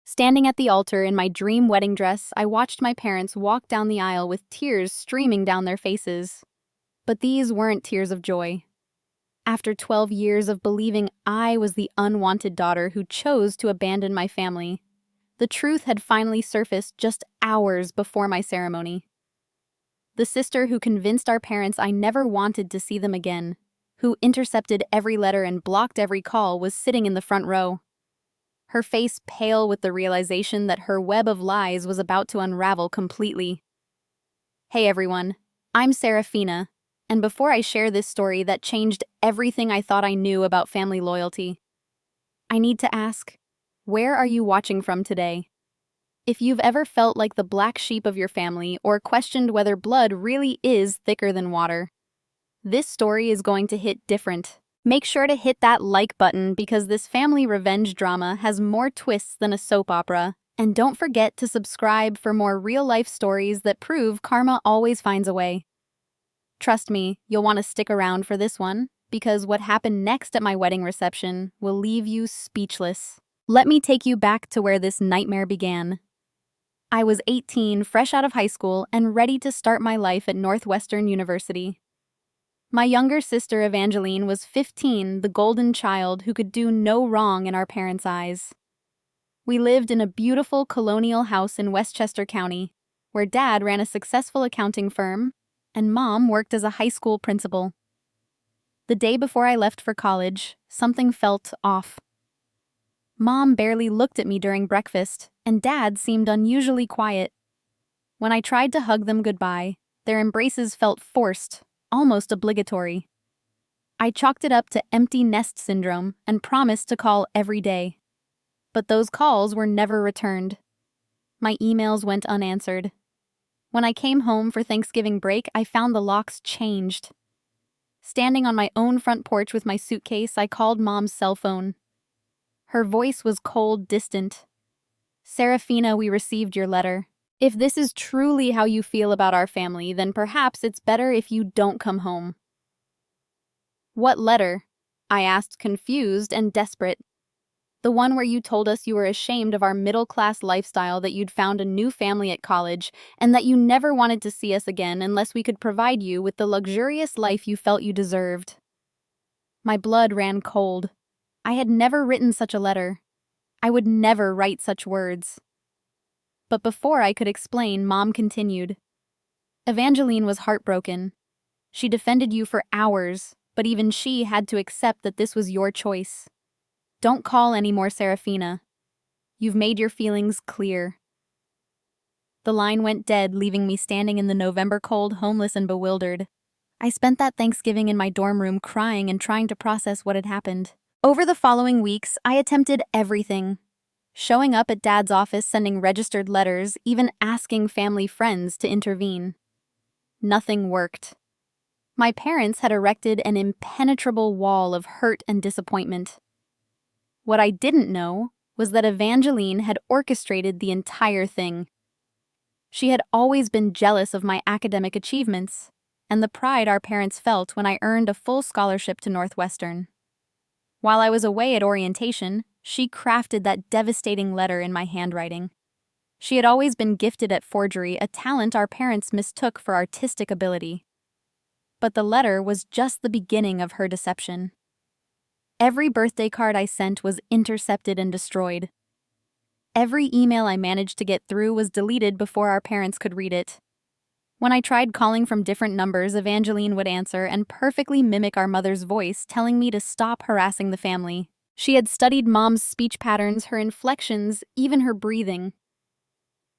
Standing at the altar in my dream wedding dress, I watched my parents walk down the aisle with tears streaming down their faces. But these weren't tears of joy. After 12 years of believing I was the unwanted daughter who chose to abandon my family, the truth had finally surfaced just hours before my ceremony. The sister who convinced our parents I never wanted to see them again, who intercepted every letter and blocked every call, was sitting in the front row. Her face pale with the realization that her web of lies was about to unravel completely. Hey everyone, I'm Seraphina, and before I share this story that changed everything I thought I knew about family loyalty, I need to ask, where are you watching from today? If you've ever felt like the black sheep of your family or questioned whether blood really is thicker than water, this story is going to hit different. Make sure to hit that like button because this family revenge drama has more twists than a soap opera. And don't forget to subscribe for more real-life stories that prove karma always finds a way. Trust me, you'll want to stick around for this one, because what happened next at my wedding reception will leave you speechless. Let me take you back to where this nightmare began. I was 18, fresh out of high school, and ready to start my life at Northwestern University. My younger sister Evangeline was 15, the golden child who could do no wrong in our parents' eyes. We lived in a beautiful colonial house in Westchester County, where Dad ran a successful accounting firm and Mom worked as a high school principal. The day before I left for college, something felt off. Mom barely looked at me during breakfast, and Dad seemed unusually quiet. When I tried to hug them goodbye, their embraces felt forced, almost obligatory. I chalked it up to empty nest syndrome and promised to call every day. But those calls were never returned. My emails went unanswered. When I came home for Thanksgiving break, I found the locks changed. Standing on my own front porch with my suitcase, I called Mom's cell phone. Her voice was cold, distant. "Seraphina, we received your letter. If this is truly how you feel about our family, then perhaps it's better if you don't come home." "What letter?" I asked, confused and desperate. "The one where you told us you were ashamed of our middle-class lifestyle, that you'd found a new family at college, and that you never wanted to see us again unless we could provide you with the luxurious life you felt you deserved." My blood ran cold. I had never written such a letter. I would never write such words. But before I could explain, Mom continued. "Evangeline was heartbroken. She defended you for hours, but even she had to accept that this was your choice. Don't call anymore, Seraphina. You've made your feelings clear." The line went dead, leaving me standing in the November cold, homeless and bewildered. I spent that Thanksgiving in my dorm room crying and trying to process what had happened. Over the following weeks, I attempted everything. Showing up at Dad's office, sending registered letters, even asking family friends to intervene. Nothing worked. My parents had erected an impenetrable wall of hurt and disappointment. What I didn't know was that Evangeline had orchestrated the entire thing. She had always been jealous of my academic achievements and the pride our parents felt when I earned a full scholarship to Northwestern. While I was away at orientation, she crafted that devastating letter in my handwriting. She had always been gifted at forgery, a talent our parents mistook for artistic ability. But the letter was just the beginning of her deception. Every birthday card I sent was intercepted and destroyed. Every email I managed to get through was deleted before our parents could read it. When I tried calling from different numbers, Evangeline would answer and perfectly mimic our mother's voice, telling me to stop harassing the family. She had studied Mom's speech patterns, her inflections, even her breathing.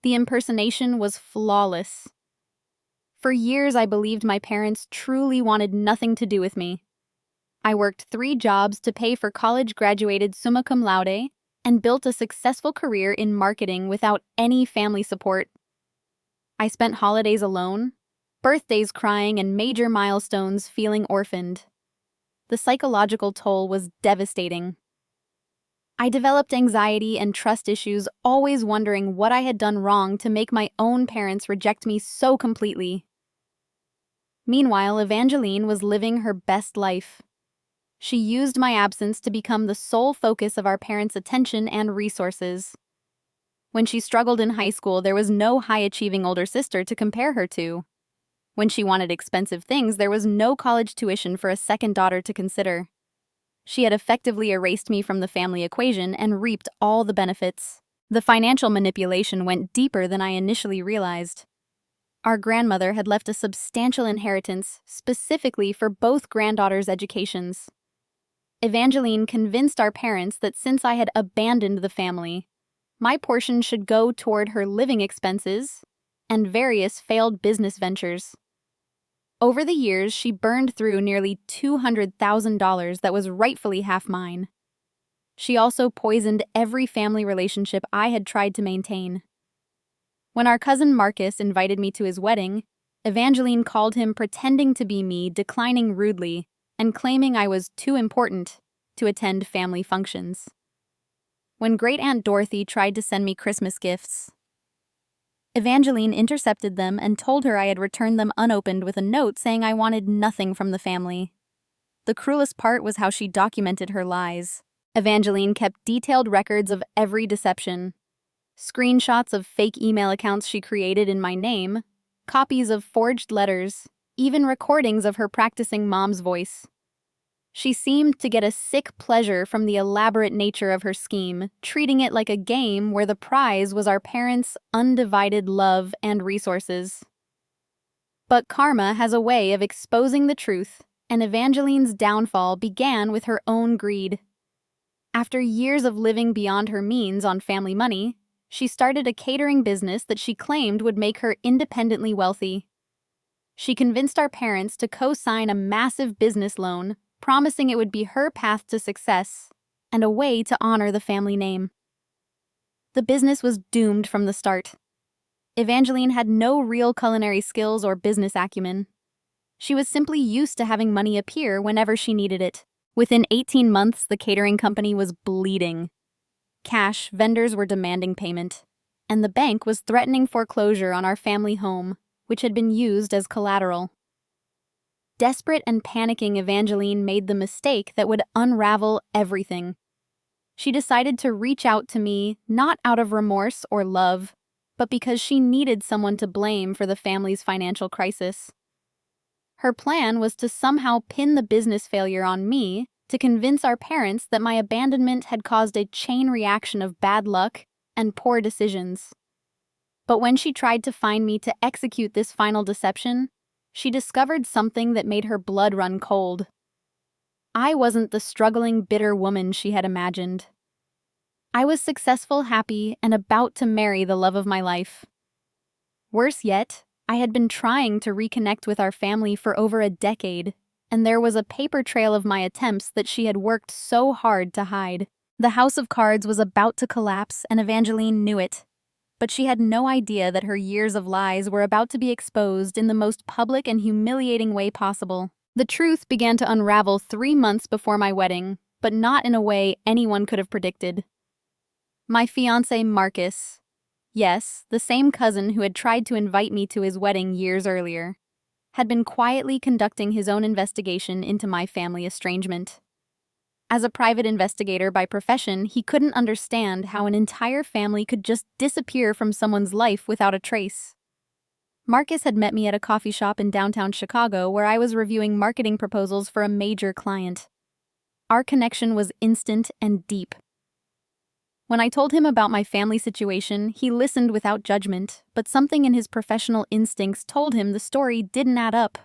The impersonation was flawless. For years, I believed my parents truly wanted nothing to do with me. I worked 3 jobs to pay for college, graduated summa cum laude, and built a successful career in marketing without any family support. I spent holidays alone, birthdays crying, and major milestones feeling orphaned. The psychological toll was devastating. I developed anxiety and trust issues, always wondering what I had done wrong to make my own parents reject me so completely. Meanwhile, Evangeline was living her best life. She used my absence to become the sole focus of our parents' attention and resources. When she struggled in high school, there was no high-achieving older sister to compare her to. When she wanted expensive things, there was no college tuition for a second daughter to consider. She had effectively erased me from the family equation and reaped all the benefits. The financial manipulation went deeper than I initially realized. Our grandmother had left a substantial inheritance specifically for both granddaughters' educations. Evangeline convinced our parents that since I had abandoned the family, my portion should go toward her living expenses and various failed business ventures. Over the years, she burned through nearly $200,000 that was rightfully half mine. She also poisoned every family relationship I had tried to maintain. When our cousin Marcus invited me to his wedding, Evangeline called him pretending to be me, declining rudely, and claiming I was too important to attend family functions. When Great-Aunt Dorothy tried to send me Christmas gifts, Evangeline intercepted them and told her I had returned them unopened with a note saying I wanted nothing from the family. The cruelest part was how she documented her lies. Evangeline kept detailed records of every deception. Screenshots of fake email accounts she created in my name, copies of forged letters, even recordings of her practicing mom's voice. She seemed to get a sick pleasure from the elaborate nature of her scheme, treating it like a game where the prize was our parents' undivided love and resources. But karma has a way of exposing the truth, and Evangeline's downfall began with her own greed. After years of living beyond her means on family money, she started a catering business that she claimed would make her independently wealthy. She convinced our parents to co-sign a massive business loan, promising it would be her path to success and a way to honor the family name. The business was doomed from the start. Evangeline had no real culinary skills or business acumen. She was simply used to having money appear whenever she needed it. Within 18 months, the catering company was bleeding. Cash, vendors were demanding payment, and the bank was threatening foreclosure on our family home, which had been used as collateral. Desperate and panicking, Evangeline made the mistake that would unravel everything. She decided to reach out to me not out of remorse or love, but because she needed someone to blame for the family's financial crisis. Her plan was to somehow pin the business failure on me to convince our parents that my abandonment had caused a chain reaction of bad luck and poor decisions. But when she tried to find me to execute this final deception, she discovered something that made her blood run cold. I wasn't the struggling, bitter woman she had imagined. I was successful, happy, and about to marry the love of my life. Worse yet, I had been trying to reconnect with our family for over a decade, and there was a paper trail of my attempts that she had worked so hard to hide. The house of cards was about to collapse, and Evangeline knew it. But she had no idea that her years of lies were about to be exposed in the most public and humiliating way possible. The truth began to unravel 3 months before my wedding, but not in a way anyone could have predicted. My fiancé Marcus, yes, the same cousin who had tried to invite me to his wedding years earlier, had been quietly conducting his own investigation into my family estrangement. As a private investigator by profession, he couldn't understand how an entire family could just disappear from someone's life without a trace. Marcus had met me at a coffee shop in downtown Chicago where I was reviewing marketing proposals for a major client. Our connection was instant and deep. When I told him about my family situation, he listened without judgment, but something in his professional instincts told him the story didn't add up.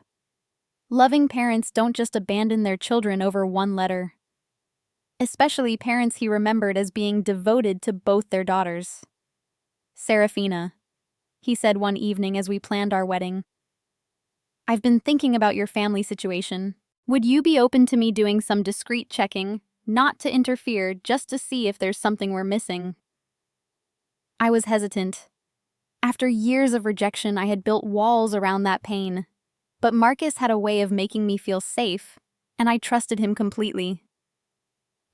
Loving parents don't just abandon their children over one letter. Especially parents he remembered as being devoted to both their daughters. Seraphina, he said one evening as we planned our wedding. I've been thinking about your family situation. Would you be open to me doing some discreet checking, not to interfere, just to see if there's something we're missing? I was hesitant. After years of rejection, I had built walls around that pain. But Marcus had a way of making me feel safe, and I trusted him completely.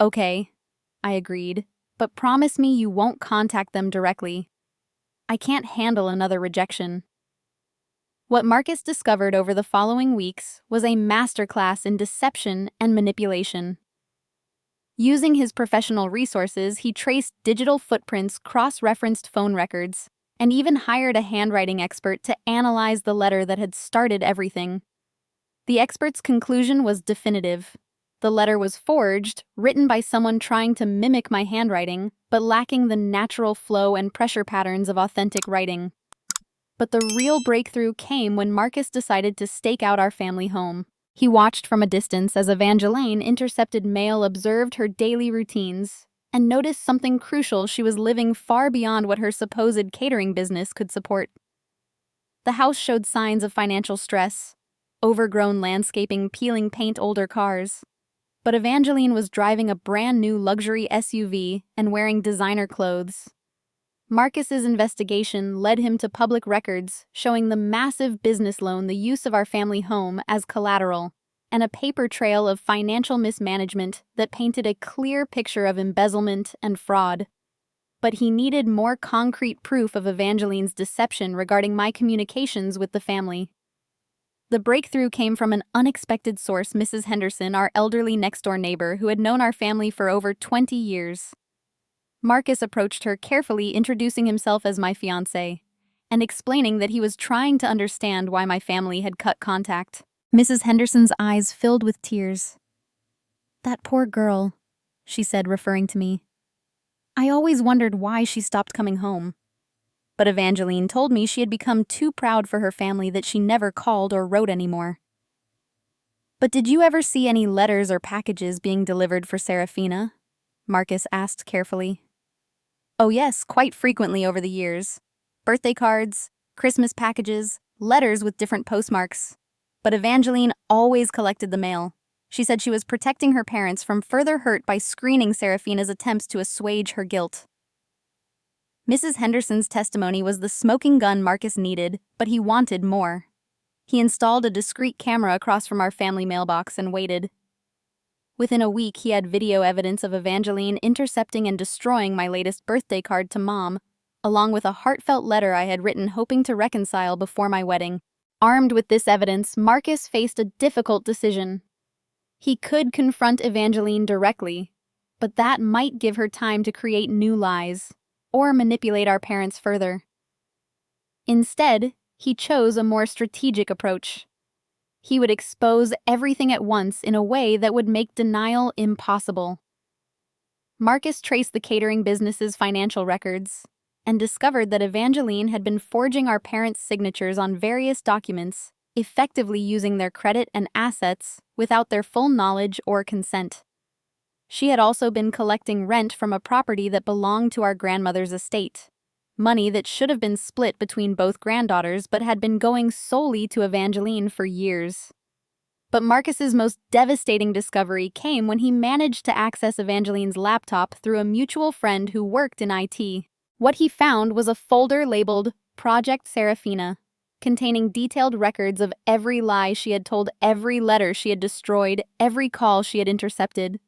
Okay, I agreed, but promise me you won't contact them directly. I can't handle another rejection. What Marcus discovered over the following weeks was a masterclass in deception and manipulation. Using his professional resources, he traced digital footprints, cross-referenced phone records, and even hired a handwriting expert to analyze the letter that had started everything. The expert's conclusion was definitive. The letter was forged, written by someone trying to mimic my handwriting, but lacking the natural flow and pressure patterns of authentic writing. But the real breakthrough came when Marcus decided to stake out our family home. He watched from a distance as Evangeline intercepted mail, observed her daily routines, and noticed something crucial: she was living far beyond what her supposed catering business could support. The house showed signs of financial stress, overgrown landscaping, peeling paint, older cars. But Evangeline was driving a brand new luxury SUV and wearing designer clothes. Marcus's investigation led him to public records showing the massive business loan, the use of our family home as collateral, and a paper trail of financial mismanagement that painted a clear picture of embezzlement and fraud. But he needed more concrete proof of Evangeline's deception regarding my communications with the family. The breakthrough came from an unexpected source: Mrs. Henderson, our elderly next-door neighbor who had known our family for over 20 years. Marcus approached her carefully, introducing himself as my fiancé, and explaining that he was trying to understand why my family had cut contact. Mrs. Henderson's eyes filled with tears. "That poor girl," she said, referring to me. "I always wondered why she stopped coming home." But Evangeline told me she had become too proud for her family that she never called or wrote anymore. "But did you ever see any letters or packages being delivered for Seraphina?" Marcus asked carefully. "Oh yes, quite frequently over the years. Birthday cards, Christmas packages, letters with different postmarks. But Evangeline always collected the mail. She said she was protecting her parents from further hurt by screening Seraphina's attempts to assuage her guilt." Mrs. Henderson's testimony was the smoking gun Marcus needed, but he wanted more. He installed a discreet camera across from our family mailbox and waited. Within a week, he had video evidence of Evangeline intercepting and destroying my latest birthday card to Mom, along with a heartfelt letter I had written hoping to reconcile before my wedding. Armed with this evidence, Marcus faced a difficult decision. He could confront Evangeline directly, but that might give her time to create new lies, or manipulate our parents further. Instead, he chose a more strategic approach. He would expose everything at once in a way that would make denial impossible. Marcus traced the catering business's financial records and discovered that Evangeline had been forging our parents' signatures on various documents, effectively using their credit and assets without their full knowledge or consent. She had also been collecting rent from a property that belonged to our grandmother's estate, money that should have been split between both granddaughters but had been going solely to Evangeline for years. But Marcus's most devastating discovery came when he managed to access Evangeline's laptop through a mutual friend who worked in IT. What he found was a folder labeled Project Seraphina, containing detailed records of every lie she had told, every letter she had destroyed, every call she had intercepted.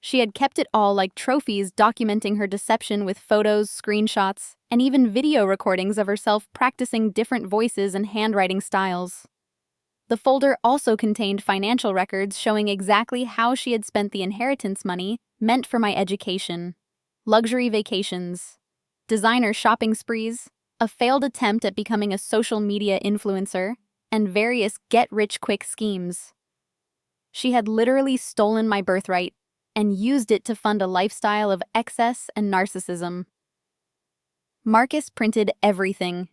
She had kept it all like trophies, documenting her deception with photos, screenshots, and even video recordings of herself practicing different voices and handwriting styles. The folder also contained financial records showing exactly how she had spent the inheritance money meant for my education: luxury vacations, designer shopping sprees, a failed attempt at becoming a social media influencer, and various get-rich-quick schemes. She had literally stolen my birthright and used it to fund a lifestyle of excess and narcissism. Marcus printed everything: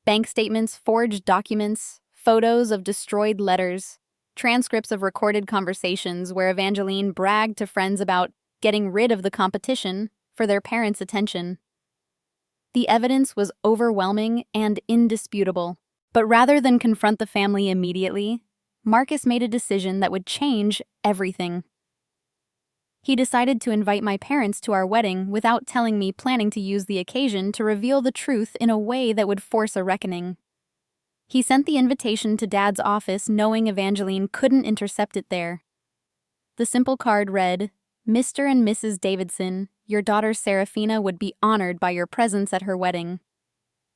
bank statements, forged documents, photos of destroyed letters, transcripts of recorded conversations where Evangeline bragged to friends about getting rid of the competition for their parents' attention. The evidence was overwhelming and indisputable, but rather than confront the family immediately, Marcus made a decision that would change everything. He decided to invite my parents to our wedding without telling me, planning to use the occasion to reveal the truth in a way that would force a reckoning. He sent the invitation to Dad's office knowing Evangeline couldn't intercept it there. The simple card read, "Mr. and Mrs. Davidson, your daughter Seraphina would be honored by your presence at her wedding.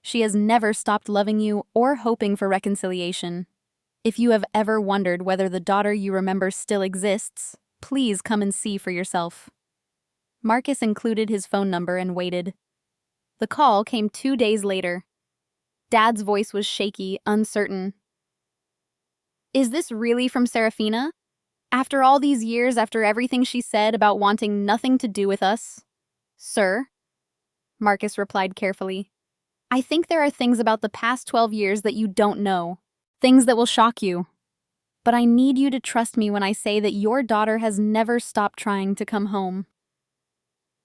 She has never stopped loving you or hoping for reconciliation. If you have ever wondered whether the daughter you remember still exists, please come and see for yourself." Marcus included his phone number and waited. The call came 2 days later. Dad's voice was shaky, uncertain. "Is this really from Seraphina? After all these years, after everything she said about wanting nothing to do with us?" "Sir," Marcus replied carefully, "I think there are things about the past 12 years that you don't know. Things that will shock you. But I need you to trust me when I say that your daughter has never stopped trying to come home."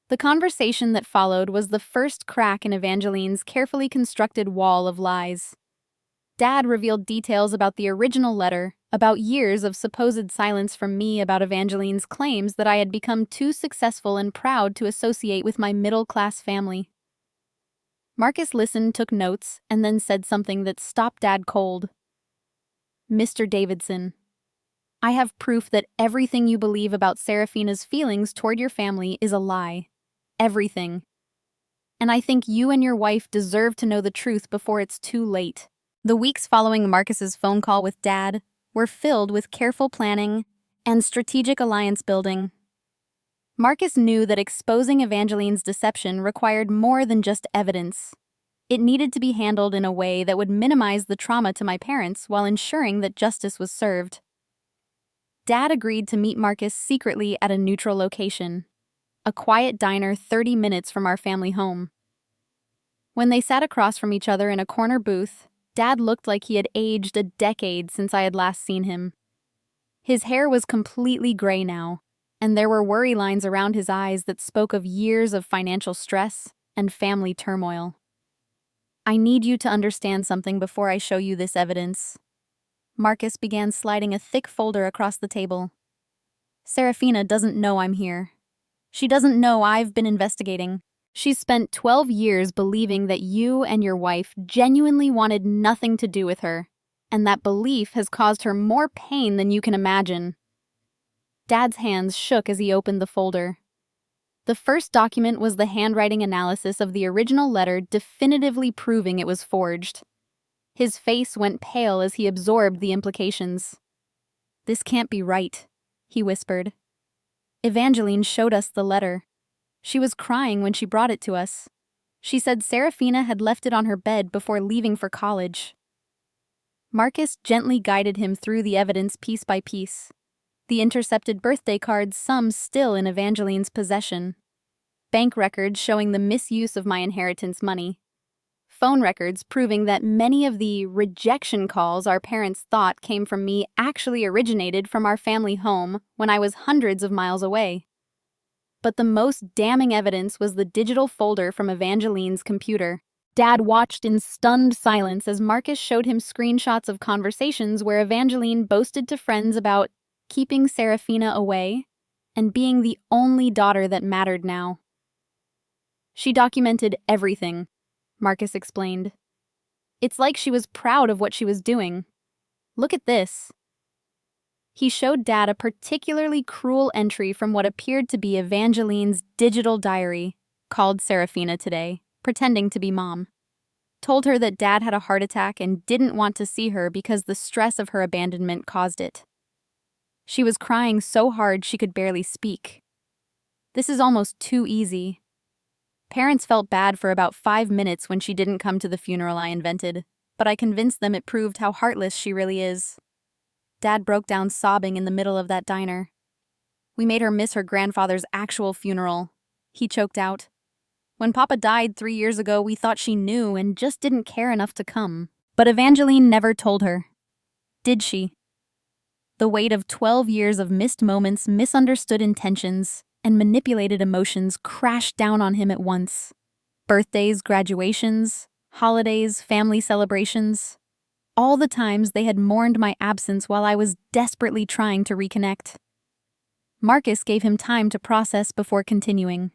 The conversation that followed was the first crack in Evangeline's carefully constructed wall of lies. Dad revealed details about the original letter, about years of supposed silence from me about Evangeline's claims that I had become too successful and proud to associate with my middle-class family. Marcus listened, took notes, and then said something that stopped Dad cold. "Mr. Davidson, I have proof that everything you believe about Seraphina's feelings toward your family is a lie. Everything. And I think you and your wife deserve to know the truth before it's too late." The weeks following Marcus's phone call with Dad were filled with careful planning and strategic alliance building. Marcus knew that exposing Evangeline's deception required more than just evidence. It needed to be handled in a way that would minimize the trauma to my parents while ensuring that justice was served. Dad agreed to meet Marcus secretly at a neutral location, a quiet diner 30 minutes from our family home. When they sat across from each other in a corner booth, Dad looked like he had aged a decade since I had last seen him. His hair was completely gray now, and there were worry lines around his eyes that spoke of years of financial stress and family turmoil. "I need you to understand something before I show you this evidence." Marcus began sliding a thick folder across the table. "Seraphina doesn't know I'm here. She doesn't know I've been investigating. She's spent 12 years believing that you and your wife genuinely wanted nothing to do with her, and that belief has caused her more pain than you can imagine." Dad's hands shook as he opened the folder. The first document was the handwriting analysis of the original letter, definitively proving it was forged. His face went pale as he absorbed the implications. "This can't be right," he whispered. "Evangeline showed us the letter. She was crying when she brought it to us. She said Seraphina had left it on her bed before leaving for college." Marcus gently guided him through the evidence piece by piece. The intercepted birthday cards, some still in Evangeline's possession. Bank records showing the misuse of my inheritance money. Phone records proving that many of the rejection calls our parents thought came from me actually originated from our family home when I was hundreds of miles away. But the most damning evidence was the digital folder from Evangeline's computer. Dad watched in stunned silence as Marcus showed him screenshots of conversations where Evangeline boasted to friends about keeping Seraphina away and being the only daughter that mattered now. "She documented everything," Marcus explained. "It's like she was proud of what she was doing. Look at this." He showed Dad a particularly cruel entry from what appeared to be Evangeline's digital diary, called Seraphina today, pretending to be Mom. Told her that Dad had a heart attack and didn't want to see her because the stress of her abandonment caused it. She was crying so hard she could barely speak. This is almost too easy. Parents felt bad for about 5 minutes when she didn't come to the funeral I invented, but I convinced them it proved how heartless she really is. Dad broke down sobbing in the middle of that diner. "We made her miss her grandfather's actual funeral," he choked out. "When Papa died 3 years ago, we thought she knew and just didn't care enough to come." But Evangeline never told her. Did she? The weight of 12 years of missed moments, misunderstood intentions, and manipulated emotions crashed down on him at once. Birthdays, graduations, holidays, family celebrations. All the times they had mourned my absence while I was desperately trying to reconnect. Marcus gave him time to process before continuing.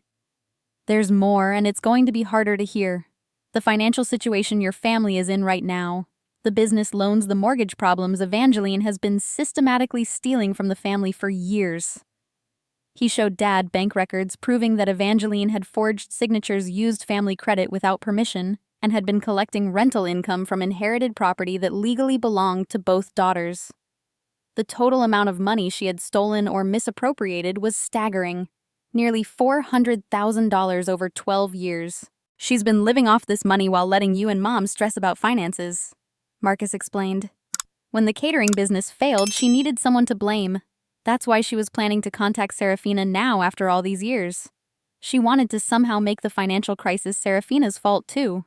"There's more, and it's going to be harder to hear. The financial situation your family is in right now, the business loans, the mortgage problems Evangeline has been systematically stealing from the family for years." He showed Dad bank records proving that Evangeline had forged signatures, used family credit without permission, and had been collecting rental income from inherited property that legally belonged to both daughters. The total amount of money she had stolen or misappropriated was staggering. Nearly $400,000 over 12 years. She's been living off this money while letting you and Mom stress about finances, Marcus explained. When the catering business failed, she needed someone to blame. That's why she was planning to contact Seraphina now after all these years. She wanted to somehow make the financial crisis Seraphina's fault too.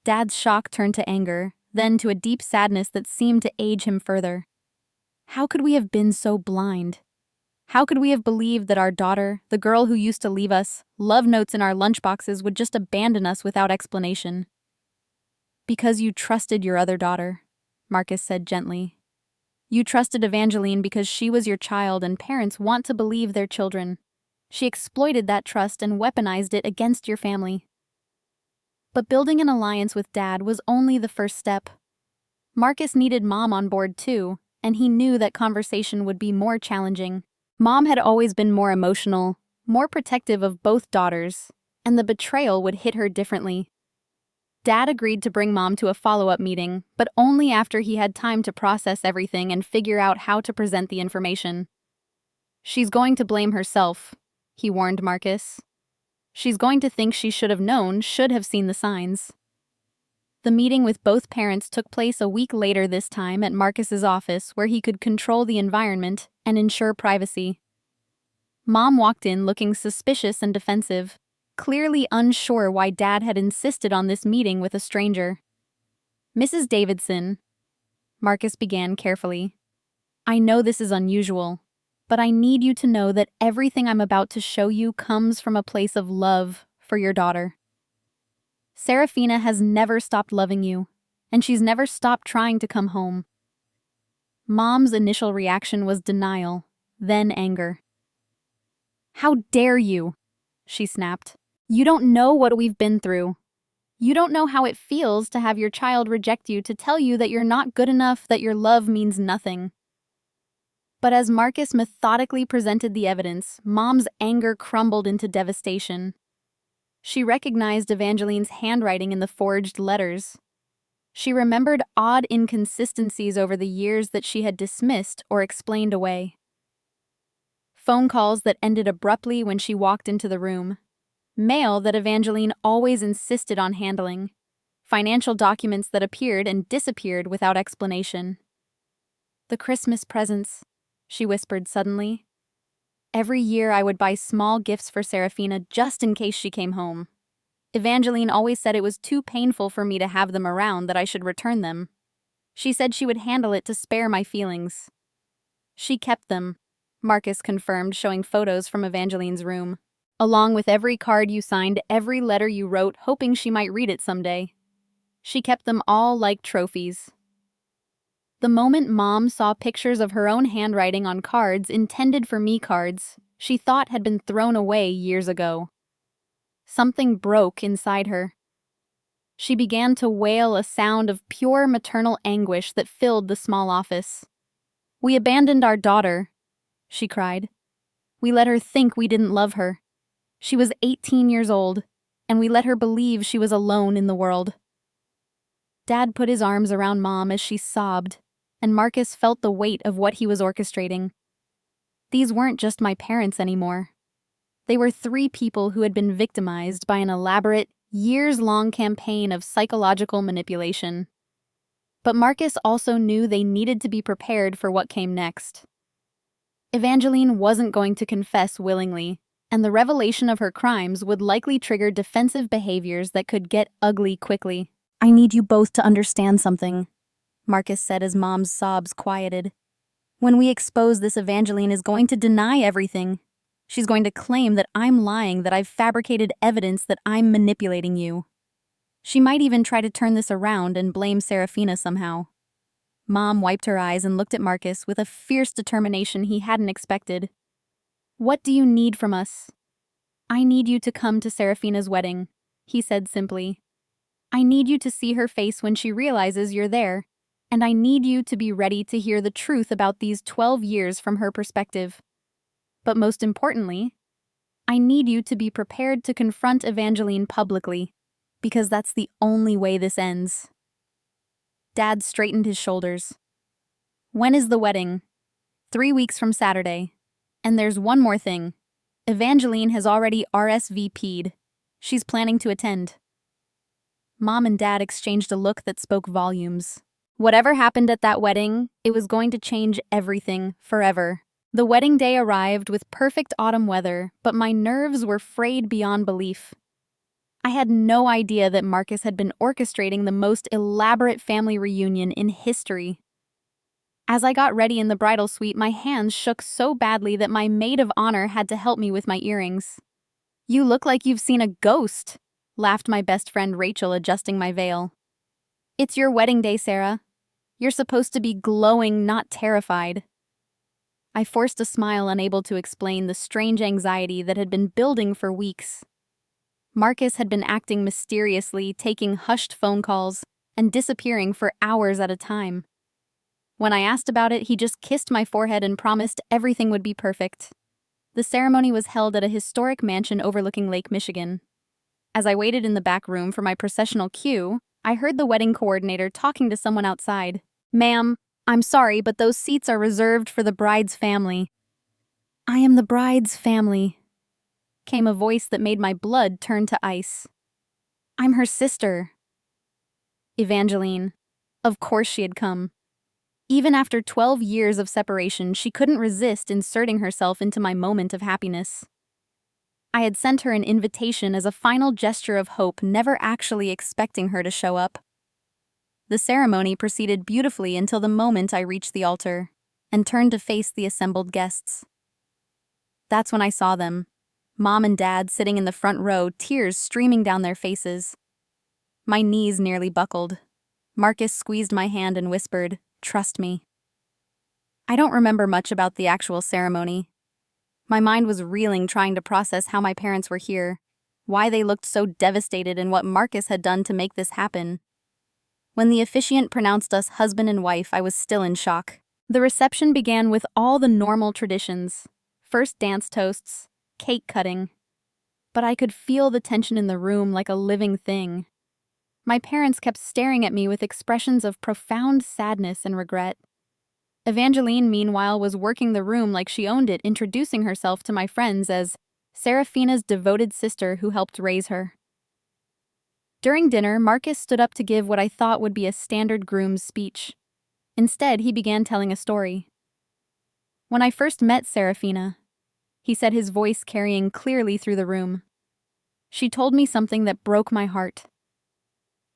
Dad's shock turned to anger, then to a deep sadness that seemed to age him further. How could we have been so blind? How could we have believed that our daughter, the girl who used to leave us love notes in our lunchboxes, would just abandon us without explanation? Because you trusted your other daughter, Marcus said gently. You trusted Evangeline because she was your child and parents want to believe their children. She exploited that trust and weaponized it against your family. But building an alliance with Dad was only the first step. Marcus needed Mom on board too, and he knew that conversation would be more challenging. Mom had always been more emotional, more protective of both daughters, and the betrayal would hit her differently. Dad agreed to bring Mom to a follow-up meeting, but only after he had time to process everything and figure out how to present the information. She's going to blame herself, he warned Marcus. She's going to think she should have known, should have seen the signs. The meeting with both parents took place a week later this time at Marcus's office, where he could control the environment and ensure privacy. Mom walked in looking suspicious and defensive, clearly unsure why Dad had insisted on this meeting with a stranger. Mrs. Davidson, Marcus began carefully, I know this is unusual, but I need you to know that everything I'm about to show you comes from a place of love for your daughter. Seraphina has never stopped loving you, and she's never stopped trying to come home. Mom's initial reaction was denial, then anger. How dare you? She snapped. You don't know what we've been through. You don't know how it feels to have your child reject you, to tell you that you're not good enough, that your love means nothing. But as Marcus methodically presented the evidence, Mom's anger crumbled into devastation. She recognized Evangeline's handwriting in the forged letters. She remembered odd inconsistencies over the years that she had dismissed or explained away. Phone calls that ended abruptly when she walked into the room. Mail that Evangeline always insisted on handling. Financial documents that appeared and disappeared without explanation. The Christmas presents, she whispered suddenly. Every year I would buy small gifts for Seraphina just in case she came home. Evangeline always said it was too painful for me to have them around, that I should return them. She said she would handle it to spare my feelings. She kept them, Marcus confirmed, showing photos from Evangeline's room. Along with every card you signed, every letter you wrote, hoping she might read it someday. She kept them all like trophies. The moment Mom saw pictures of her own handwriting on cards intended for me, cards she thought had been thrown away years ago. Something broke inside her. She began to wail, a sound of pure maternal anguish that filled the small office. We abandoned our daughter, she cried. We let her think we didn't love her. She was 18 years old, and we let her believe she was alone in the world. Dad put his arms around Mom as she sobbed, and Marcus felt the weight of what he was orchestrating. These weren't just my parents anymore. They were 3 people who had been victimized by an elaborate, years-long campaign of psychological manipulation. But Marcus also knew they needed to be prepared for what came next. Evangeline wasn't going to confess willingly, and the revelation of her crimes would likely trigger defensive behaviors that could get ugly quickly. I need you both to understand something, Marcus said as Mom's sobs quieted. When we expose this, Evangeline is going to deny everything. She's going to claim that I'm lying, that I've fabricated evidence, that I'm manipulating you. She might even try to turn this around and blame Seraphina somehow. Mom wiped her eyes and looked at Marcus with a fierce determination he hadn't expected. What do you need from us? I need you to come to Seraphina's wedding, he said simply. I need you to see her face when she realizes you're there, and I need you to be ready to hear the truth about these 12 years from her perspective. But most importantly, I need you to be prepared to confront Evangeline publicly, because that's the only way this ends. Dad straightened his shoulders. When is the wedding? 3 weeks from Saturday. And there's one more thing. Evangeline has already RSVP'd. She's planning to attend. Mom and Dad exchanged a look that spoke volumes. Whatever happened at that wedding, it was going to change everything forever. The wedding day arrived with perfect autumn weather, but my nerves were frayed beyond belief. I had no idea that Marcus had been orchestrating the most elaborate family reunion in history. As I got ready in the bridal suite, my hands shook so badly that my maid of honor had to help me with my earrings. "You look like you've seen a ghost," laughed my best friend Rachel, adjusting my veil. "It's your wedding day, Sarah. You're supposed to be glowing, not terrified." I forced a smile, unable to explain the strange anxiety that had been building for weeks. Marcus had been acting mysteriously, taking hushed phone calls, and disappearing for hours at a time. When I asked about it, he just kissed my forehead and promised everything would be perfect. The ceremony was held at a historic mansion overlooking Lake Michigan. As I waited in the back room for my processional cue, I heard the wedding coordinator talking to someone outside. "Ma'am, I'm sorry, but those seats are reserved for the bride's family." "I am the bride's family," came a voice that made my blood turn to ice. "I'm her sister." Evangeline. Of course she had come. Even after 12 years of separation, she couldn't resist inserting herself into my moment of happiness. I had sent her an invitation as a final gesture of hope, never actually expecting her to show up. The ceremony proceeded beautifully until the moment I reached the altar and turned to face the assembled guests. That's when I saw them. Mom and Dad sitting in the front row, tears streaming down their faces. My knees nearly buckled. Marcus squeezed my hand and whispered, "Trust me." I don't remember much about the actual ceremony. My mind was reeling, trying to process how my parents were here, why they looked so devastated, and what Marcus had done to make this happen. When the officiant pronounced us husband and wife, I was still in shock. The reception began with all the normal traditions. First dance toasts, cake cutting. But I could feel the tension in the room like a living thing. My parents kept staring at me with expressions of profound sadness and regret. Evangeline, meanwhile, was working the room like she owned it, introducing herself to my friends as Seraphina's devoted sister who helped raise her. During dinner, Marcus stood up to give what I thought would be a standard groom's speech. Instead, he began telling a story. "When I first met Seraphina," he said, his voice carrying clearly through the room, "she told me something that broke my heart.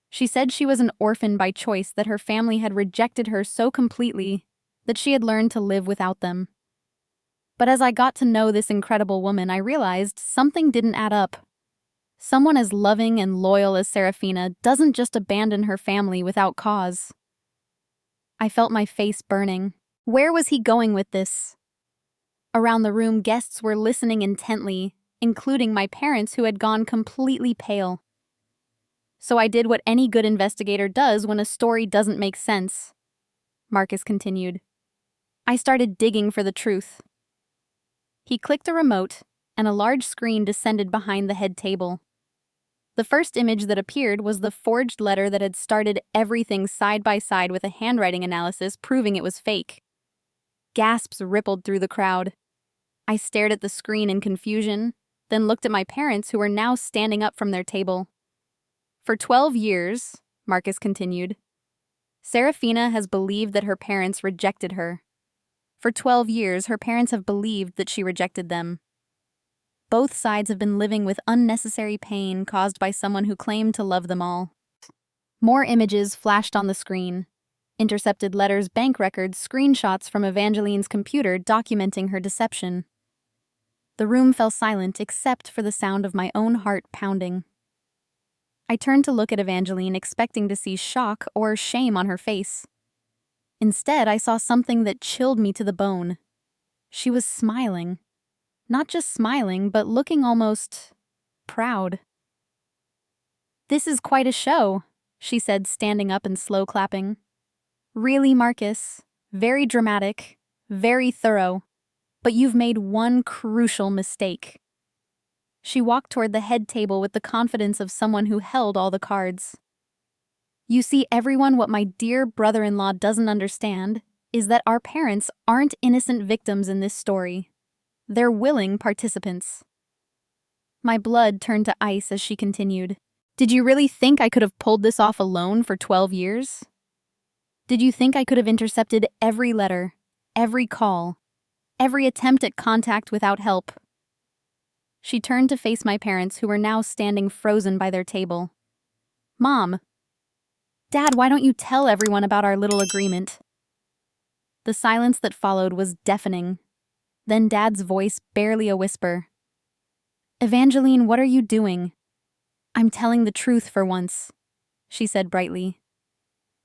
She said she was an orphan by choice, that her family had rejected her so completely that she had learned to live without them. But as I got to know this incredible woman, I realized something didn't add up. Someone as loving and loyal as Seraphina doesn't just abandon her family without cause." I felt my face burning. Where was he going with this? Around the room, guests were listening intently, including my parents, who had gone completely pale. "So I did what any good investigator does when a story doesn't make sense," Marcus continued. "I started digging for the truth." He clicked a remote, and a large screen descended behind the head table. The first image that appeared was the forged letter that had started everything, side by side with a handwriting analysis proving it was fake. Gasps rippled through the crowd. I stared at the screen in confusion, then looked at my parents, who were now standing up from their table. "For 12 years, Marcus continued, Seraphina has believed that her parents rejected her. For 12 years, her parents have believed that she rejected them. Both sides have been living with unnecessary pain caused by someone who claimed to love them all." More images flashed on the screen. Intercepted letters, bank records, screenshots from Evangeline's computer documenting her deception. The room fell silent except for the sound of my own heart pounding. I turned to look at Evangeline, expecting to see shock or shame on her face. Instead, I saw something that chilled me to the bone. She was smiling. Not just smiling, but looking almost proud. "This is quite a show," she said, standing up and slow clapping. "Really, Marcus, very dramatic, very thorough, but you've made one crucial mistake." She walked toward the head table with the confidence of someone who held all the cards. "You see, everyone, what my dear brother-in-law doesn't understand is that our parents aren't innocent victims in this story. They're willing participants. My blood turned to ice as she continued. Did you really think I could have pulled this off alone for 12 years? Did you think I could have intercepted every letter, every call, every attempt at contact without help? She turned to face my parents, who were now standing frozen by their table. Mom! Dad, why don't you tell everyone about our little agreement? The silence that followed was deafening. Then Dad's voice, barely a whisper. Evangeline, what are you doing? I'm telling the truth for once, she said brightly.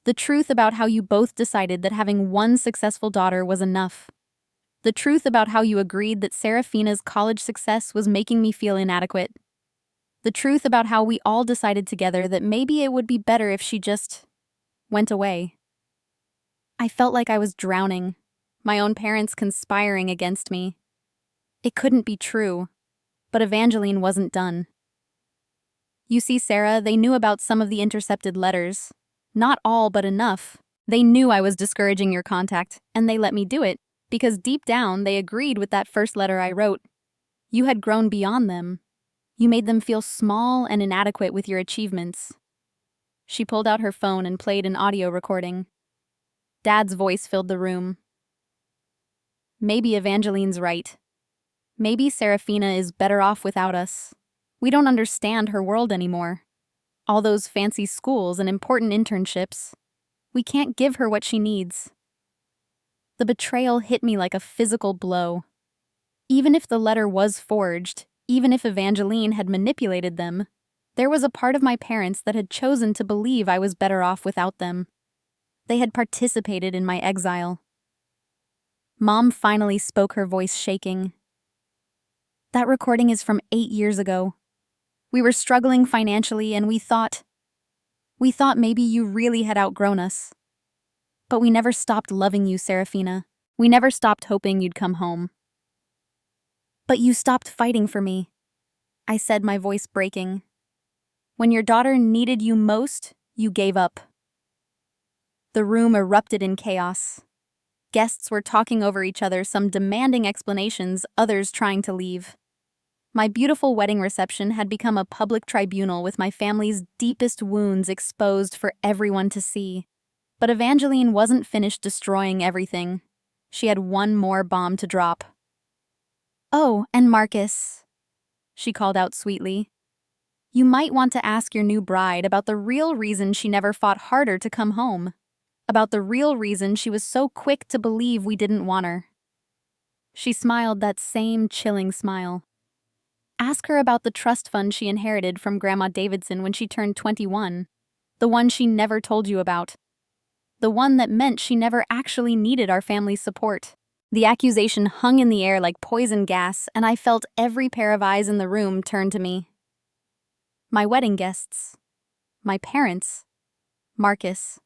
The truth about how you both decided that having one successful daughter was enough. The truth about how you agreed that Seraphina's college success was making me feel inadequate. The truth about how we all decided together that maybe it would be better if she just went away. I felt like I was drowning, my own parents conspiring against me. It couldn't be true, but Evangeline wasn't done. You see, Sarah, they knew about some of the intercepted letters. Not all, but enough. They knew I was discouraging your contact, and they let me do it, because deep down they agreed with that first letter I wrote. You had grown beyond them. You made them feel small and inadequate with your achievements. She pulled out her phone and played an audio recording. Dad's voice filled the room. Maybe Evangeline's right. Maybe Seraphina is better off without us. We don't understand her world anymore. All those fancy schools and important internships. We can't give her what she needs. The betrayal hit me like a physical blow. Even if the letter was forged, even if Evangeline had manipulated them, there was a part of my parents that had chosen to believe I was better off without them. They had participated in my exile. Mom finally spoke, her voice shaking. That recording is from 8 years ago. We were struggling financially, and we thought maybe you really had outgrown us. But we never stopped loving you, Seraphina. We never stopped hoping you'd come home. But you stopped fighting for me, I said, my voice breaking. When your daughter needed you most, you gave up. The room erupted in chaos. Guests were talking over each other, some demanding explanations, others trying to leave. My beautiful wedding reception had become a public tribunal with my family's deepest wounds exposed for everyone to see. But Evangeline wasn't finished destroying everything. She had one more bomb to drop. Oh, and Marcus, she called out sweetly. You might want to ask your new bride about the real reason she never fought harder to come home. About the real reason she was so quick to believe we didn't want her. She smiled that same chilling smile. Ask her about the trust fund she inherited from Grandma Davidson when she turned 21. The one she never told you about. The one that meant she never actually needed our family's support. The accusation hung in the air like poison gas, and I felt every pair of eyes in the room turn to me. My wedding guests. My parents. Marcus.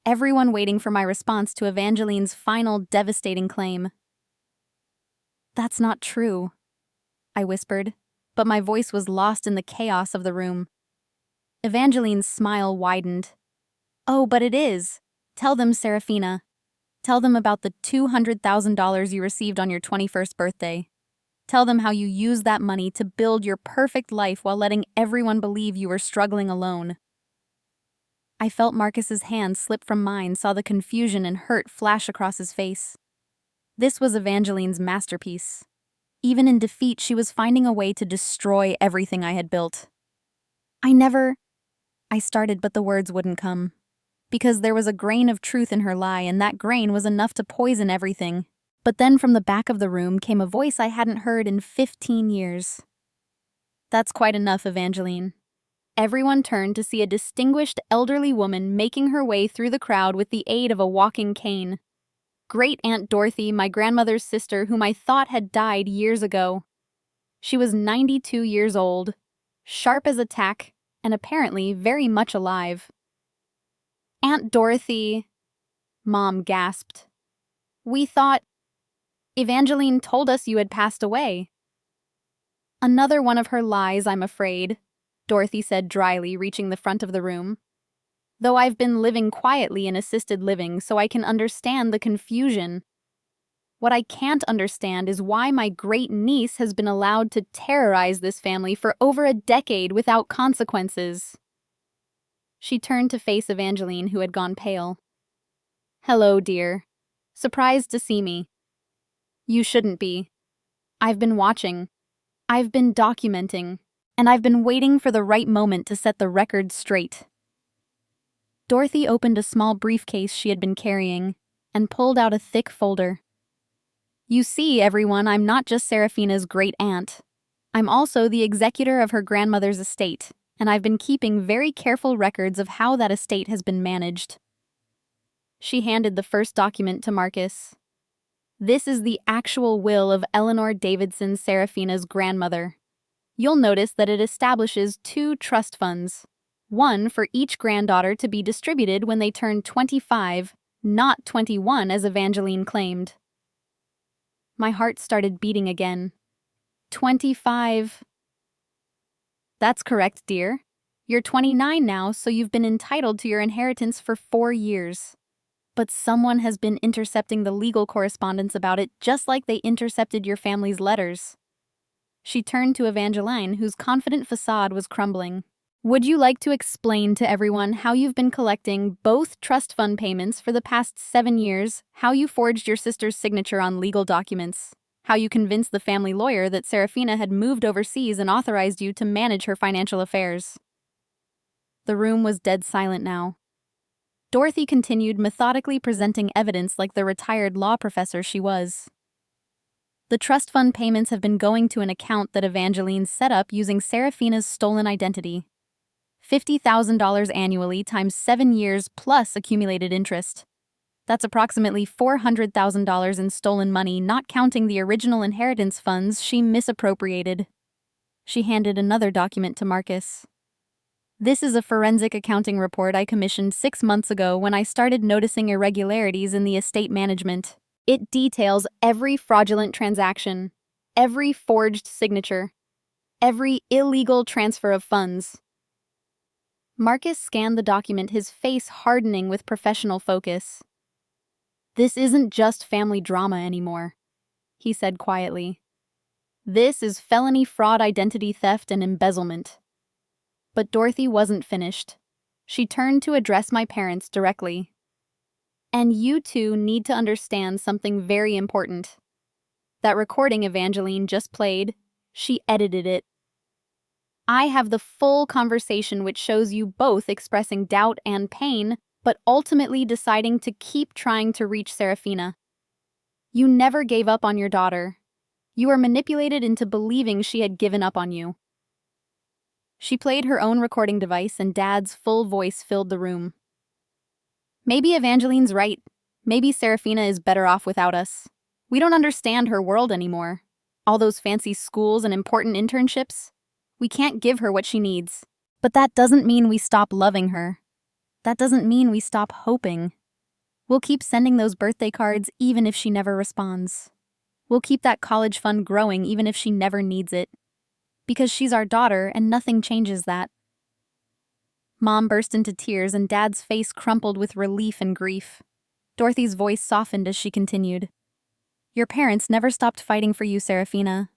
Everyone waiting for my response to Evangeline's final devastating claim. That's not true, I whispered, but my voice was lost in the chaos of the room. Evangeline's smile widened. Oh, but it is. Tell them, Seraphina. Tell them about the $200,000 you received on your 21st birthday. Tell them how you used that money to build your perfect life while letting everyone believe you were struggling alone. I felt Marcus's hand slip from mine, saw the confusion and hurt flash across his face. This was Evangeline's masterpiece. Even in defeat, she was finding a way to destroy everything I had built. I started, but the words wouldn't come. Because there was a grain of truth in her lie, and that grain was enough to poison everything. But then from the back of the room came a voice I hadn't heard in 15 years. That's quite enough, Evangeline. Everyone turned to see a distinguished elderly woman making her way through the crowd with the aid of a walking cane. Great Aunt Dorothy, my grandmother's sister, whom I thought had died years ago. She was 92 years old, sharp as a tack, and apparently very much alive. Aunt Dorothy, Mom gasped. We thought Evangeline told us you had passed away. Another one of her lies, I'm afraid, Dorothy said dryly, reaching the front of the room. though I've been living quietly in assisted living so I can understand the confusion. What I can't understand is why my great-niece has been allowed to terrorize this family for over a decade without consequences. She turned to face Evangeline, who had gone pale. "Hello, dear. Surprised to see me." "You shouldn't be. I've been watching. I've been documenting. And I've been waiting for the right moment to set the record straight." Dorothy opened a small briefcase she had been carrying and pulled out a thick folder. "You see, everyone, I'm not just Seraphina's great-aunt. I'm also the executor of her grandmother's estate, and I've been keeping very careful records of how that estate has been managed." She handed the first document to Marcus. "This is the actual will of Eleanor Davidson, Seraphina's grandmother. You'll notice that it establishes 2 trust funds, one for each granddaughter to be distributed when they turn 25, not 21 as Evangeline claimed." My heart started beating again. 25. "That's correct, dear. You're 29 now, so you've been entitled to your inheritance for 4 years. But someone has been intercepting the legal correspondence about it, just like they intercepted your family's letters." She turned to Evangeline, whose confident facade was crumbling. "Would you like to explain to everyone how you've been collecting both trust fund payments for the past 7 years, how you forged your sister's signature on legal documents, how you convinced the family lawyer that Seraphina had moved overseas and authorized you to manage her financial affairs?" The room was dead silent now. Dorothy continued methodically presenting evidence like the retired law professor she was. "The trust fund payments have been going to an account that Evangeline set up using Seraphina's stolen identity. $50,000 annually times 7 years plus accumulated interest. That's approximately $400,000 in stolen money, not counting the original inheritance funds she misappropriated." She handed another document to Marcus. "This is a forensic accounting report I commissioned 6 months ago when I started noticing irregularities in the estate management. It details every fraudulent transaction, every forged signature, every illegal transfer of funds." Marcus scanned the document, his face hardening with professional focus. "This isn't just family drama anymore," he said quietly. "This is felony fraud, identity theft, and embezzlement." But Dorothy wasn't finished. She turned to address my parents directly. "And you two need to understand something very important. That recording Evangeline just played, she edited it. I have the full conversation which shows you both expressing doubt and pain, but ultimately deciding to keep trying to reach Seraphina. You never gave up on your daughter. You were manipulated into believing she had given up on you." She played her own recording device and Dad's full voice filled the room. "Maybe Evangeline's right. Maybe Seraphina is better off without us. We don't understand her world anymore. All those fancy schools and important internships. We can't give her what she needs. But that doesn't mean we stop loving her. That doesn't mean we stop hoping. We'll keep sending those birthday cards even if she never responds. We'll keep that college fund growing even if she never needs it. Because she's our daughter and nothing changes that." Mom burst into tears and Dad's face crumpled with relief and grief. Dorothy's voice softened as she continued. "Your parents never stopped fighting for you, Seraphina.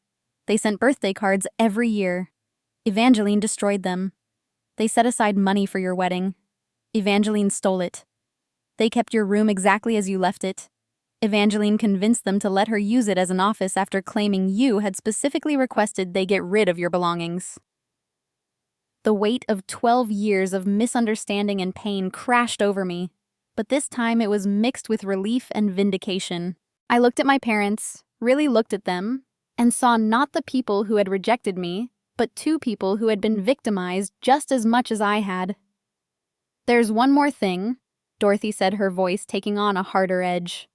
They sent birthday cards every year. Evangeline destroyed them. They set aside money for your wedding. Evangeline stole it. They kept your room exactly as you left it. Evangeline convinced them to let her use it as an office after claiming you had specifically requested they get rid of your belongings." The weight of 12 years of misunderstanding and pain crashed over me, but this time it was mixed with relief and vindication. I looked at my parents, really looked at them, and saw not the people who had rejected me, but 2 people who had been victimized just as much as I had. "There's one more thing," Dorothy said, her voice taking on a harder edge.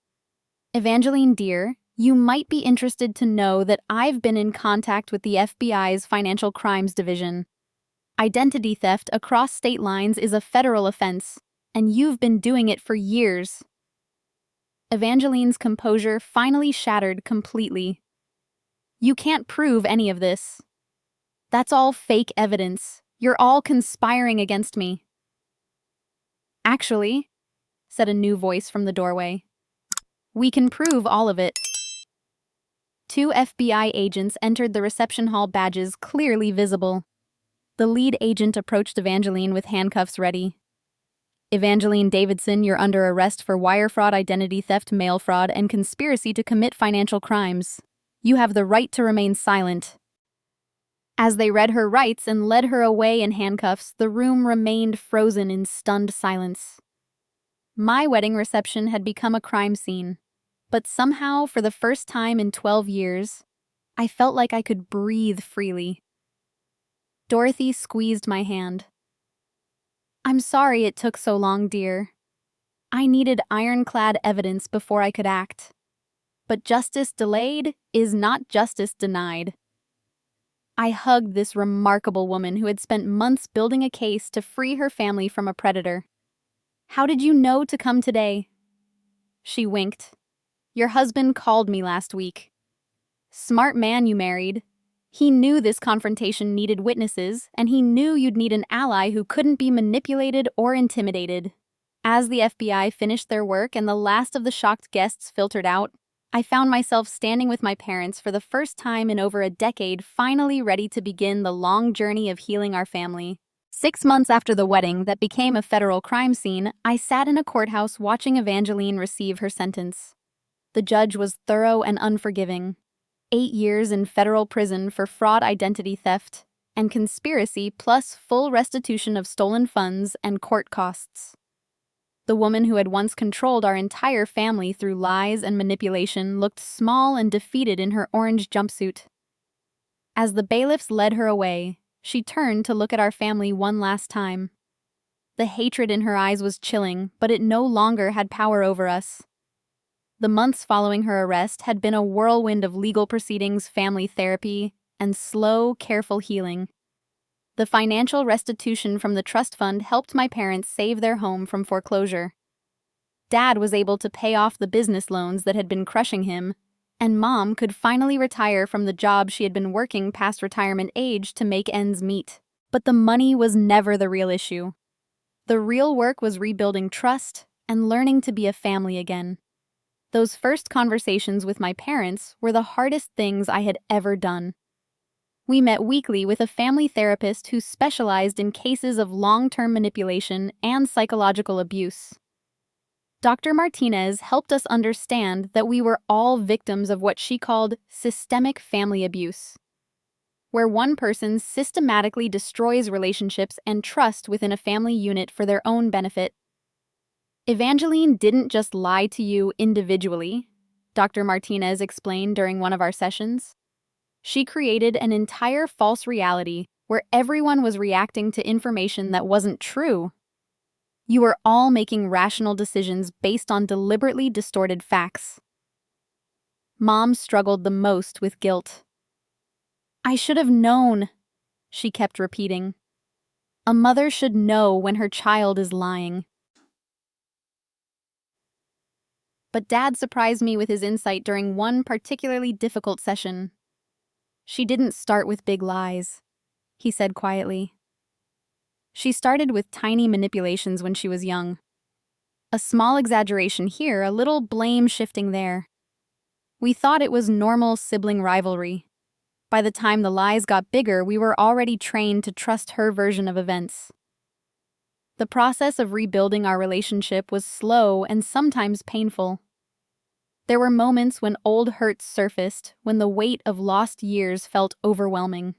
"Evangeline, dear, you might be interested to know that I've been in contact with the FBI's Financial Crimes Division. Identity theft across state lines is a federal offense, and you've been doing it for years." Evangeline's composure finally shattered completely. "You can't prove any of this. That's all fake evidence. You're all conspiring against me." Actually, said a new voice from the doorway, we can prove all of it. Two FBI agents entered the reception hall, badges clearly visible. The lead agent approached Evangeline with handcuffs ready. Evangeline Davidson, you're under arrest for wire fraud, identity theft, mail fraud, and conspiracy to commit financial crimes. You have the right to remain silent. As they read her rights and led her away in handcuffs, the room remained frozen in stunned silence. My wedding reception had become a crime scene, but somehow, for the first time in 12 years, I felt like I could breathe freely. Dorothy squeezed my hand. I'm sorry it took so long, dear. I needed ironclad evidence before I could act. But justice delayed is not justice denied. I hugged this remarkable woman who had spent months building a case to free her family from a predator. How did you know to come today? She winked. Your husband called me last week. Smart man you married. He knew this confrontation needed witnesses, and he knew you'd need an ally who couldn't be manipulated or intimidated. As the FBI finished their work and the last of the shocked guests filtered out, I found myself standing with my parents for the first time in over a decade, finally ready to begin the long journey of healing our family. 6 months after the wedding that became a federal crime scene, I sat in a courthouse watching Evangeline receive her sentence. The judge was thorough and unforgiving. 8 years in federal prison for fraud, identity theft, and conspiracy, plus full restitution of stolen funds and court costs. The woman who had once controlled our entire family through lies and manipulation looked small and defeated in her orange jumpsuit. As the bailiffs led her away, she turned to look at our family one last time. The hatred in her eyes was chilling, but it no longer had power over us. The months following her arrest had been a whirlwind of legal proceedings, family therapy, and slow, careful healing. The financial restitution from the trust fund helped my parents save their home from foreclosure. Dad was able to pay off the business loans that had been crushing him, and Mom could finally retire from the job she had been working past retirement age to make ends meet. But the money was never the real issue. The real work was rebuilding trust and learning to be a family again. Those first conversations with my parents were the hardest things I had ever done. We met weekly with a family therapist who specialized in cases of long-term manipulation and psychological abuse. Dr. Martinez helped us understand that we were all victims of what she called systemic family abuse, where one person systematically destroys relationships and trust within a family unit for their own benefit. Evangeline didn't just lie to you individually, Dr. Martinez explained during one of our sessions. She created an entire false reality where everyone was reacting to information that wasn't true. You were all making rational decisions based on deliberately distorted facts. Mom struggled the most with guilt. I should have known, she kept repeating. A mother should know when her child is lying. But Dad surprised me with his insight during one particularly difficult session. She didn't start with big lies, he said quietly. She started with tiny manipulations when she was young. A small exaggeration here, a little blame shifting there. We thought it was normal sibling rivalry. By the time the lies got bigger, we were already trained to trust her version of events. The process of rebuilding our relationship was slow and sometimes painful. There were moments when old hurts surfaced, when the weight of lost years felt overwhelming.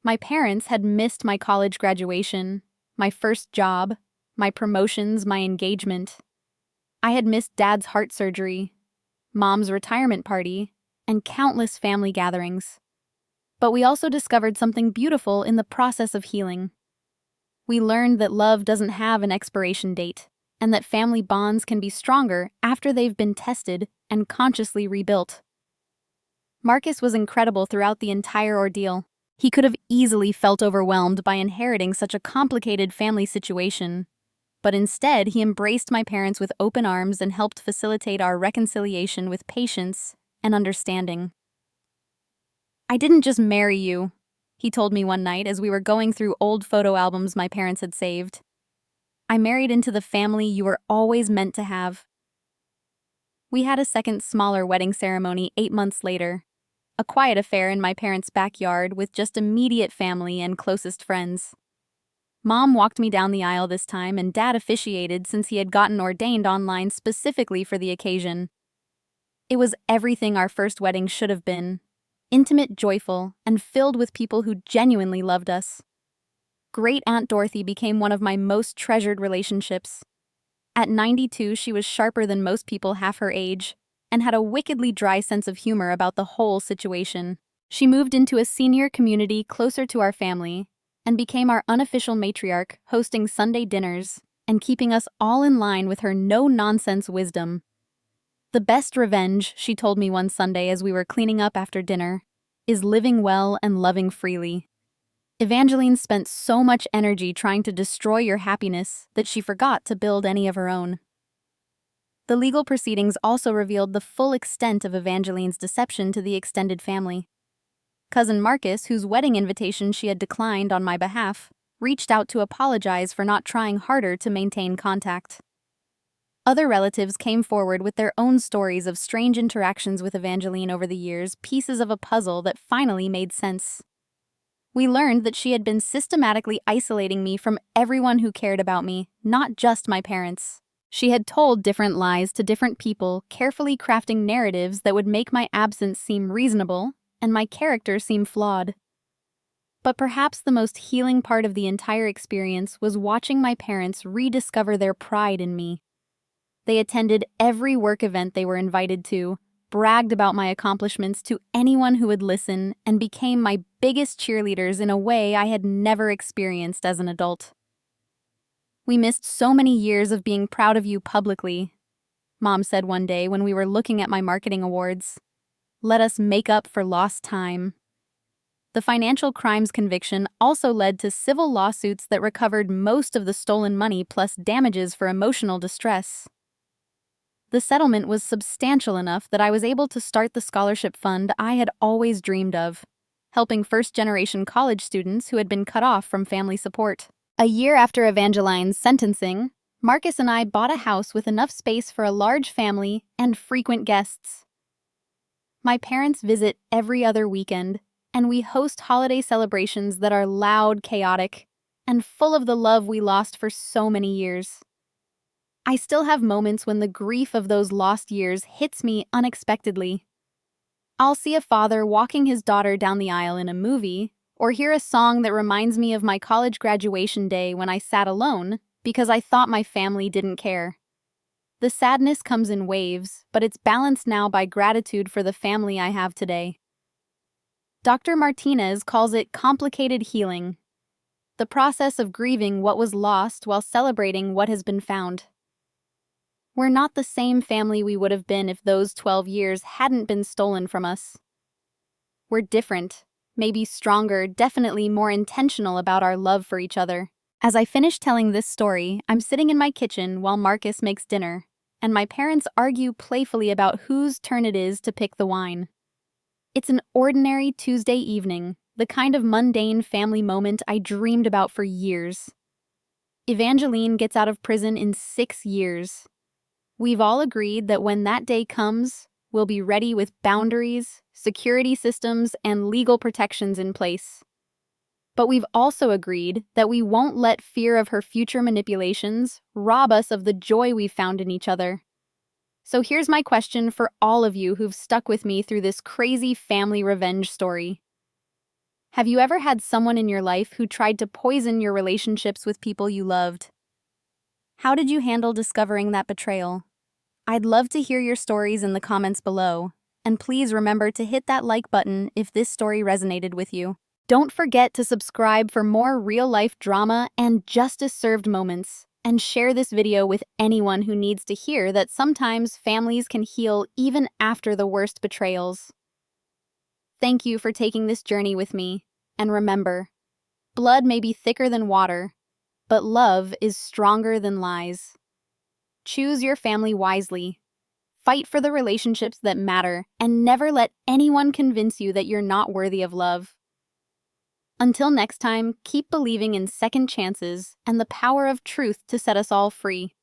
My parents had missed my college graduation, my first job, my promotions, my engagement. I had missed Dad's heart surgery, Mom's retirement party, and countless family gatherings. But we also discovered something beautiful in the process of healing. We learned that love doesn't have an expiration date, and that family bonds can be stronger after they've been tested and consciously rebuilt. Marcus was incredible throughout the entire ordeal. He could have easily felt overwhelmed by inheriting such a complicated family situation, but instead he embraced my parents with open arms and helped facilitate our reconciliation with patience and understanding. I didn't just marry you, he told me one night as we were going through old photo albums my parents had saved. I married into the family you were always meant to have. We had a second, smaller wedding ceremony 8 months later. A quiet affair in my parents' backyard with just immediate family and closest friends. Mom walked me down the aisle this time, and Dad officiated since he had gotten ordained online specifically for the occasion. It was everything our first wedding should have been. Intimate, joyful, and filled with people who genuinely loved us. Great Aunt Dorothy became one of my most treasured relationships. At 92, she was sharper than most people half her age, and had a wickedly dry sense of humor about the whole situation. She moved into a senior community closer to our family, and became our unofficial matriarch, hosting Sunday dinners, and keeping us all in line with her no-nonsense wisdom. The best revenge, she told me one Sunday as we were cleaning up after dinner, is living well and loving freely. Evangeline spent so much energy trying to destroy your happiness that she forgot to build any of her own. The legal proceedings also revealed the full extent of Evangeline's deception to the extended family. Cousin Marcus, whose wedding invitation she had declined on my behalf, reached out to apologize for not trying harder to maintain contact. Other relatives came forward with their own stories of strange interactions with Evangeline over the years, pieces of a puzzle that finally made sense. We learned that she had been systematically isolating me from everyone who cared about me, not just my parents. She had told different lies to different people, carefully crafting narratives that would make my absence seem reasonable and my character seem flawed. But perhaps the most healing part of the entire experience was watching my parents rediscover their pride in me. They attended every work event they were invited to, bragged about my accomplishments to anyone who would listen, and became my biggest cheerleaders in a way I had never experienced as an adult. "We missed so many years of being proud of you publicly," Mom said one day when we were looking at my marketing awards. "Let us make up for lost time." The financial crimes conviction also led to civil lawsuits that recovered most of the stolen money plus damages for emotional distress. The settlement was substantial enough that I was able to start the scholarship fund I had always dreamed of, helping first-generation college students who had been cut off from family support. A year after Evangeline's sentencing, Marcus and I bought a house with enough space for a large family and frequent guests. My parents visit every other weekend, and we host holiday celebrations that are loud, chaotic, and full of the love we lost for so many years. I still have moments when the grief of those lost years hits me unexpectedly. I'll see a father walking his daughter down the aisle in a movie, or hear a song that reminds me of my college graduation day when I sat alone because I thought my family didn't care. The sadness comes in waves, but it's balanced now by gratitude for the family I have today. Dr. Martinez calls it complicated healing, the process of grieving what was lost while celebrating what has been found. We're not the same family we would have been if those 12 years hadn't been stolen from us. We're different, maybe stronger, definitely more intentional about our love for each other. As I finish telling this story, I'm sitting in my kitchen while Marcus makes dinner, and my parents argue playfully about whose turn it is to pick the wine. It's an ordinary Tuesday evening, the kind of mundane family moment I dreamed about for years. Evangeline gets out of prison in 6 years. We've all agreed that when that day comes, we'll be ready with boundaries, security systems, and legal protections in place. But we've also agreed that we won't let fear of her future manipulations rob us of the joy we've found in each other. So here's my question for all of you who've stuck with me through this crazy family revenge story. Have you ever had someone in your life who tried to poison your relationships with people you loved? How did you handle discovering that betrayal? I'd love to hear your stories in the comments below, and please remember to hit that like button if this story resonated with you. Don't forget to subscribe for more real-life drama and justice-served moments, and share this video with anyone who needs to hear that sometimes families can heal even after the worst betrayals. Thank you for taking this journey with me, and remember, blood may be thicker than water, but love is stronger than lies. Choose your family wisely. Fight for the relationships that matter, and never let anyone convince you that you're not worthy of love. Until next time, keep believing in second chances and the power of truth to set us all free.